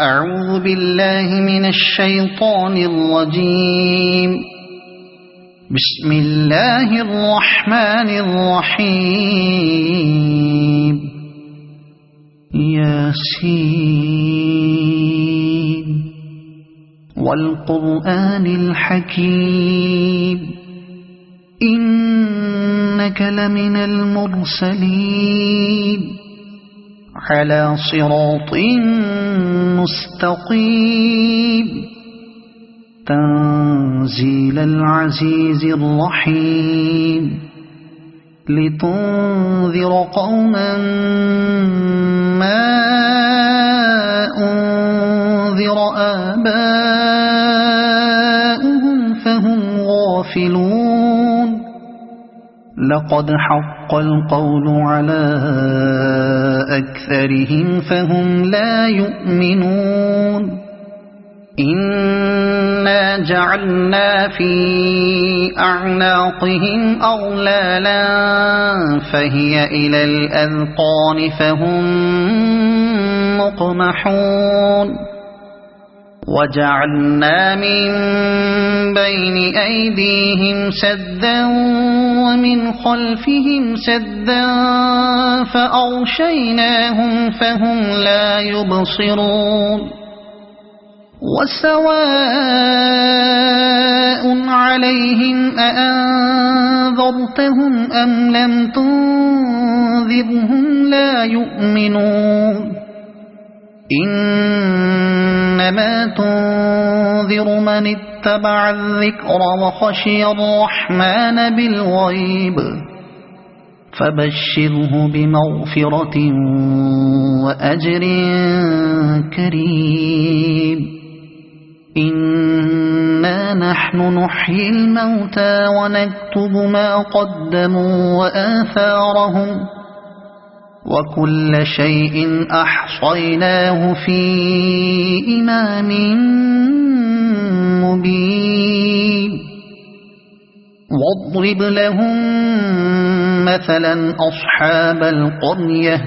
أعوذ بالله من الشيطان الرجيم. بسم الله الرحمن الرحيم. ياسين والقرآن الحكيم إنك لمن المرسلين على صراط مستقيم تنزيل العزيز الرحيم لتنذر قوما ما أنذر آباؤهم فهم غافلون. لقد حق القول على أكثرهم فهم لا يؤمنون. إنا جعلنا في أعناقهم أغلالا فهي إلى الأذقان فهم مقمحون. وجعلنا من بين أيديهم سدا ومن خلفهم سدا فأغشيناهم فهم لا يبصرون. وسواء عليهم أأنذرتهم أم لم تنذرهم لا يؤمنون. إنما تنذر من اتبع الذكر وخشي الرحمن بالغيب فبشره بمغفرة وأجر كريم. إنا نحن نحيي الموتى ونكتب ما قدموا وآثارهم وكل شيء أحصيناه في إمام مبين. واضرب لهم مثلا أصحاب القرية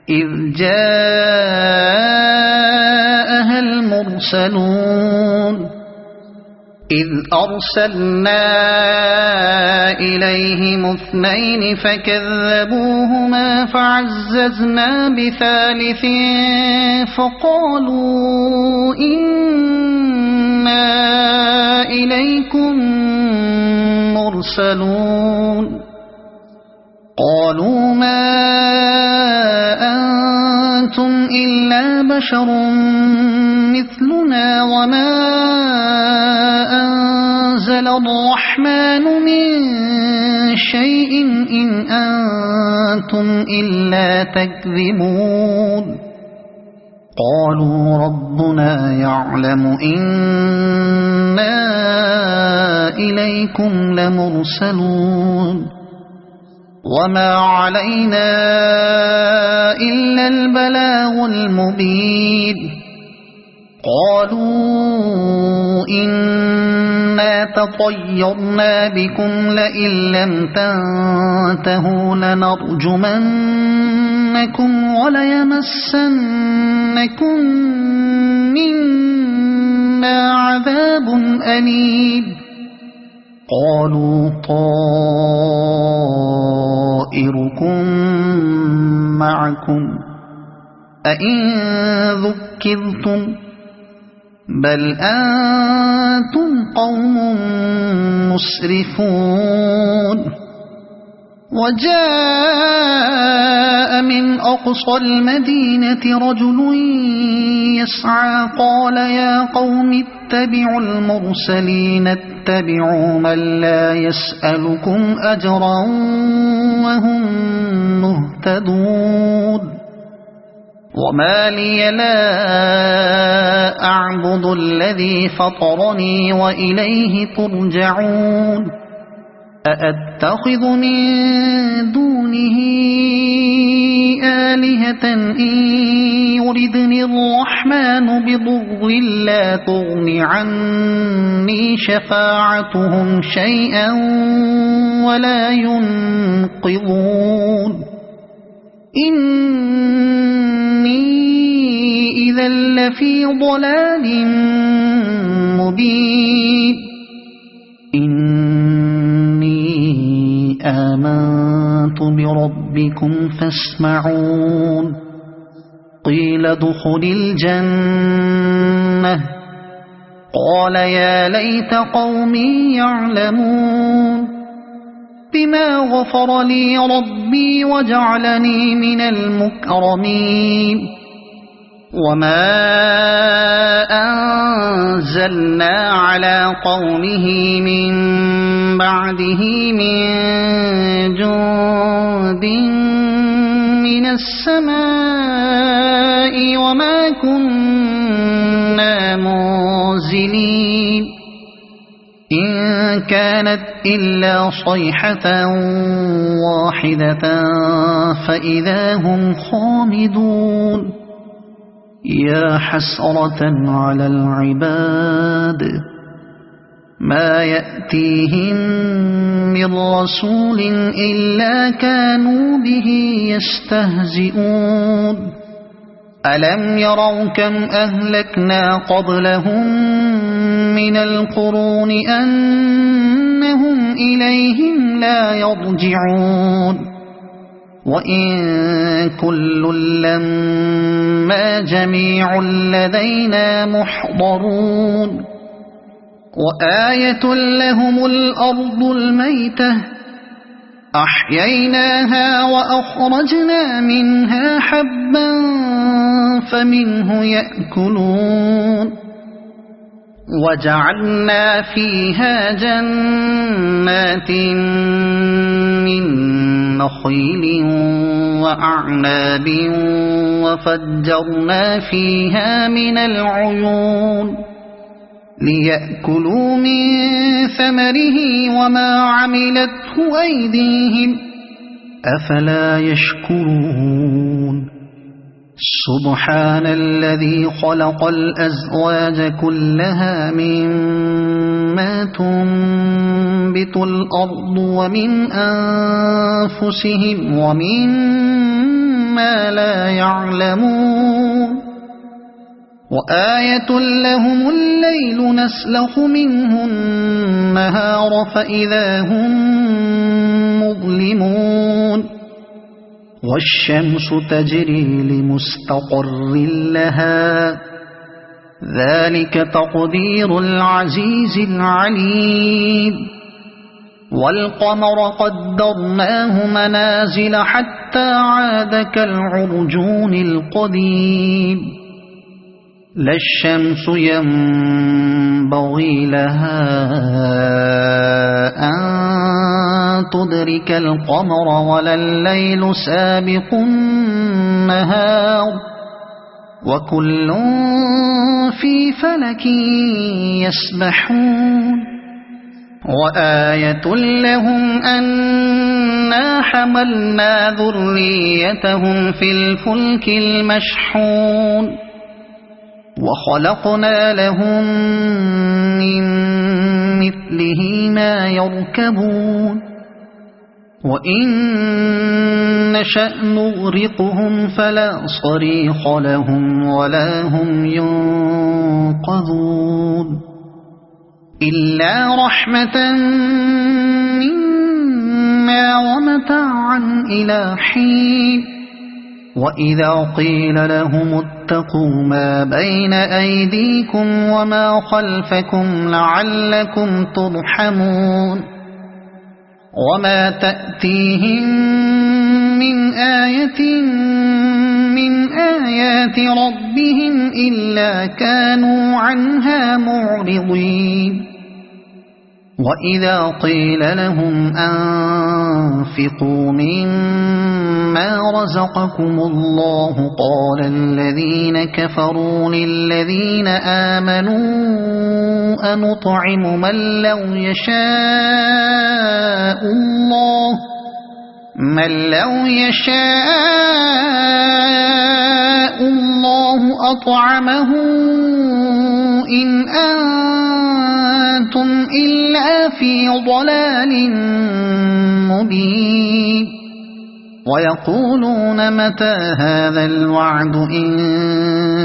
إذ جاءها المرسلون إذ أرسلنا إليهم اثنين فكذبوهما فعززنا بثالث فقالوا إنا إليكم مرسلون. قالوا ما أنتم إلا بشر مثلنا وما أنزل الرحمن من شيء إن أنتم إلا تكذبون. قالوا ربنا يعلم إنا إليكم لمرسلون وما علينا إلا البلاغ المبين. قالوا إنا تطيرنا بكم لئن لم تنتهوا لنرجمنكم وليمسنكم منا عذاب أليم. قالوا طائركم معكم أئن ذكرتم بل أنتم قوم مسرفون. وجاء من أقصى المدينة رجل يسعى قال يا قوم اتبعوا المرسلين اتبعوا من لا يسألكم أجرا وهم مهتدون. وما لي لا أعبد الذي فطرني وإليه ترجعون. أأتخذ من دونه آلهة إن يردني الرحمن بضر لا تغن عني شفاعتهم شيئا ولا ينقذون. إني إذا لفي ضلال مبين إني آمنت بربكم فاسمعون قيل ادخل الجنة قال يا ليت قومي يعلمون بما غفر لي ربي وجعلني من المكرمين وما أنزلنا على قومه من بعده من جند من السماء وما كنا منزلين إن كانت إلا صيحة واحدة فإذا هم خامدون يا حسرة على العباد ما يأتيهم من رسول إلا كانوا به يستهزئون ألم يروا كم أهلكنا قبلهم من القرون أنهم إليهم لا يرجعون وإن كل لما جميع لدينا محضرون وآية لهم الأرض الميتة أحييناها وأخرجنا منها حبا فمنه يأكلون وجعلنا فيها جنات من نخيل وأعناب وفجرنا فيها من العيون ليأكلوا من ثمره وما عملته أيديهم أفلا يشكرون سبحان الذي خلق الأزواج كلها مما تنبت الأرض ومن أنفسهم ومما لا يعلمون وآية لهم الليل نسلخ منه النهار فإذا هم مظلمون والشمس تجري لمستقر لها ذلك تقدير العزيز العليم والقمر قدرناه منازل حتى عاد كالعرجون القديم لا الشمس ينبغي لها أن تدرك القمر ولا الليل سابق النهار وكل في فلك يسبحون وآية لهم أنا حملنا ذريتهم في الفلك المشحون وخلقنا لهم من مثله ما يركبون وإن نشأ نغرقهم فلا صريخ لهم ولا هم ينقذون إلا رحمة منا ومتاعا إلى حين وإذا قيل لهم اتقوا ما بين أيديكم وما خلفكم لعلكم ترحمون وما تأتيهم من آية من آيات ربهم إلا كانوا عنها معرضين وإذا قيل لهم أنفقوا مما رزقكم الله قال الذين كفروا للذين آمنوا أنطعم من لو يشاء الله أطعمه إن أنتم إلا في ضلال مبين ويقولون متى هذا الوعد إن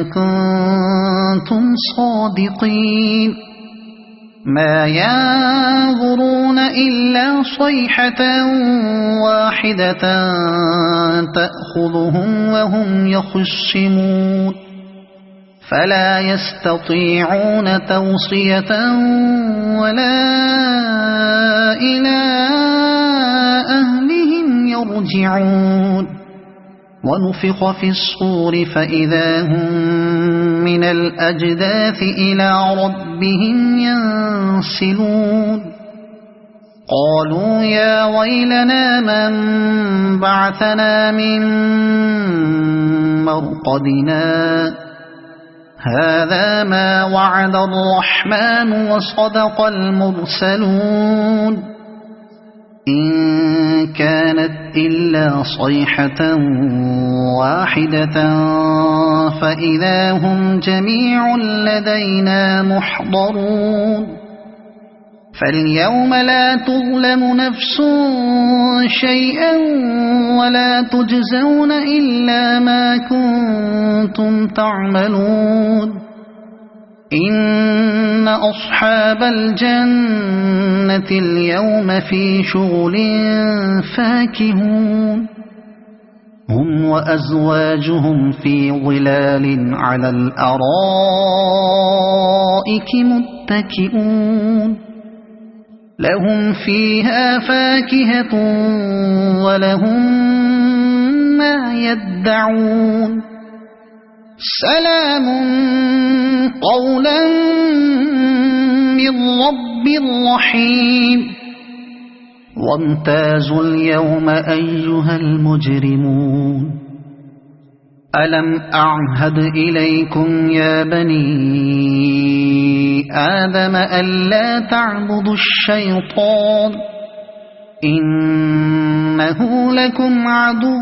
كنتم صادقين ما ينظرون إلا صيحة واحدة تأخذهم وهم يخصمون فلا يستطيعون توصية ولا إلى أهلهم يرجعون ونفخ في الصور فإذا هم من الأجداث إلى ربهم ينسلون قالوا يا ويلنا من بعثنا من مرقدنا هذا ما وعد الرحمن وصدق المرسلون إن كانت إلا صيحة واحدة فإذا هم جميع لدينا محضرون فاليوم لا تظلم نفس شيئا ولا تجزون إلا ما كنتم تعملون إن أصحاب الجنة اليوم في شغل فاكهون هم وأزواجهم في ظلال على الأرائك متكئون لهم فيها فاكهة ولهم ما يدعون سلام قولا من رب رحيم وامتازوا اليوم أيها المجرمون ألم أعهد إليكم يا بني آدم ألا تعبدوا الشيطان إنه لكم عدو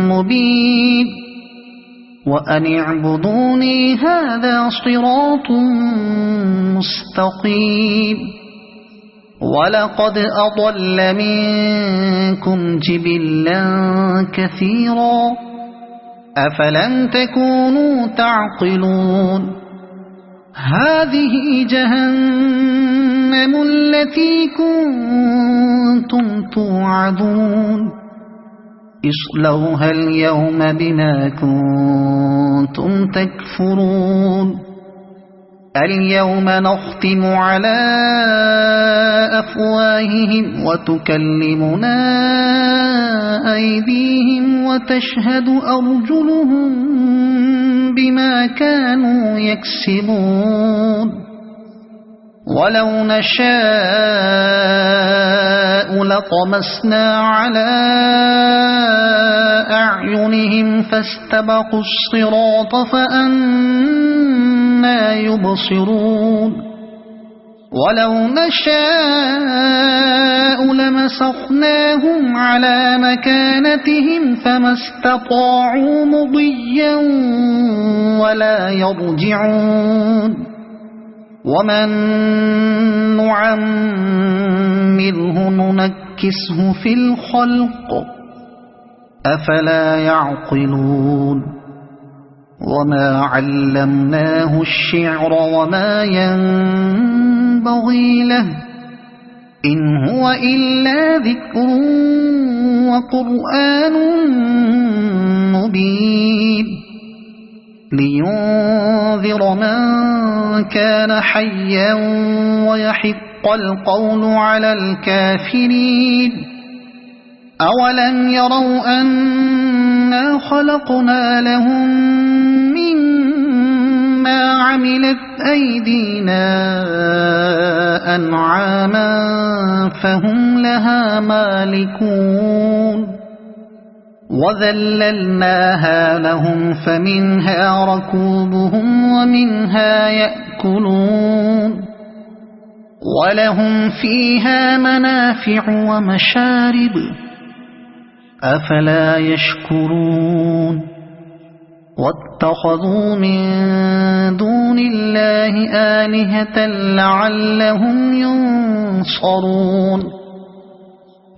مبين وأن اعبدوني هذا صراط مستقيم ولقد أضل منكم جبلا كثيرا أفلم تكونوا تعقلون هذه جهنم التي كنتم توعدون اصلوها اليوم بما كنتم تكفرون اليوم نختم على أفواههم وتكلمنا أيديهم وتشهد أرجلهم بما كانوا يكسبون ولو نشاء لطمسنا على أعينهم فاستبقوا الصراط فأنى يبصرون ولو نشاء لمسخناهم على مكانتهم فما استطاعوا مضيا ولا يرجعون ومن نعمره ننكسه في الخلق أفلا يعقلون وما علمناه الشعر وما ينبغي له إن هو إلا ذكر وقرآن مبين لينذر من كان حيا ويحق القول على الكافرين أولم يروا أنا خلقنا لهم مما عملت أيدينا أنعاما فهم لها مالكون وذللناها لهم فمنها ركوبهم ومنها يأكلون ولهم فيها منافع ومشارب أفلا يشكرون واتخذوا من دون الله آلهة لعلهم ينصرون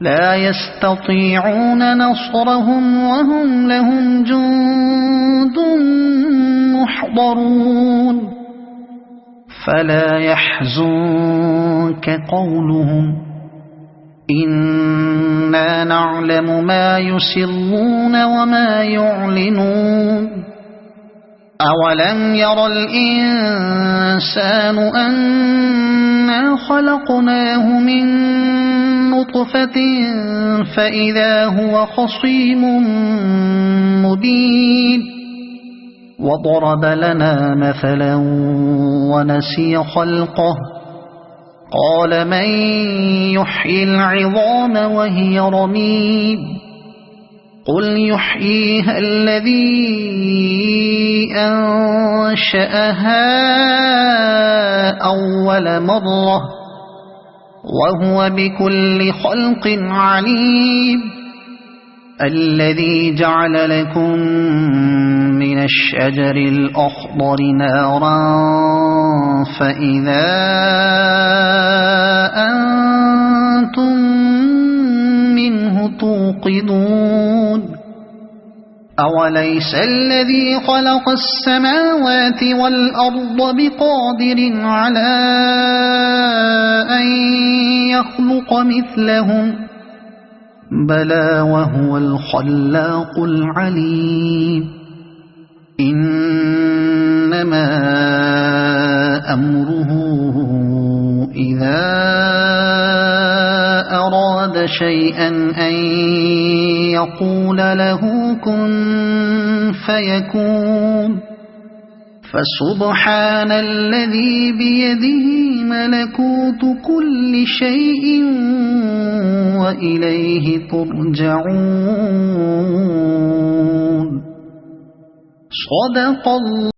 لا يستطيعون نصرهم وهم لهم جند محضرون فلا يحزنك قولهم إنا نعلم ما يسرون وما يعلنون أولم ير الإنسان أنا خلقناه من نطفة فإذا هو خصيم مبين وضرب لنا مثلا ونسي خلقه قال من يحيي العظام وهي رميم قل يحييها الذي أنشأها أول مرة وهو بكل خلق عليم الذي جعل لكم من الشجر الأخضر نارا فإذا أنتم منه توقدون أوليس الذي خلق السماوات والأرض بقادر على أن يخلق مثلهم بلى وهو الخلاق العليم إنما أمره إذا أراد شيئا أن يقول له كن فيكون فسبحان الذي بيده ملكوت كل شيء وإليه ترجعون صدق الله.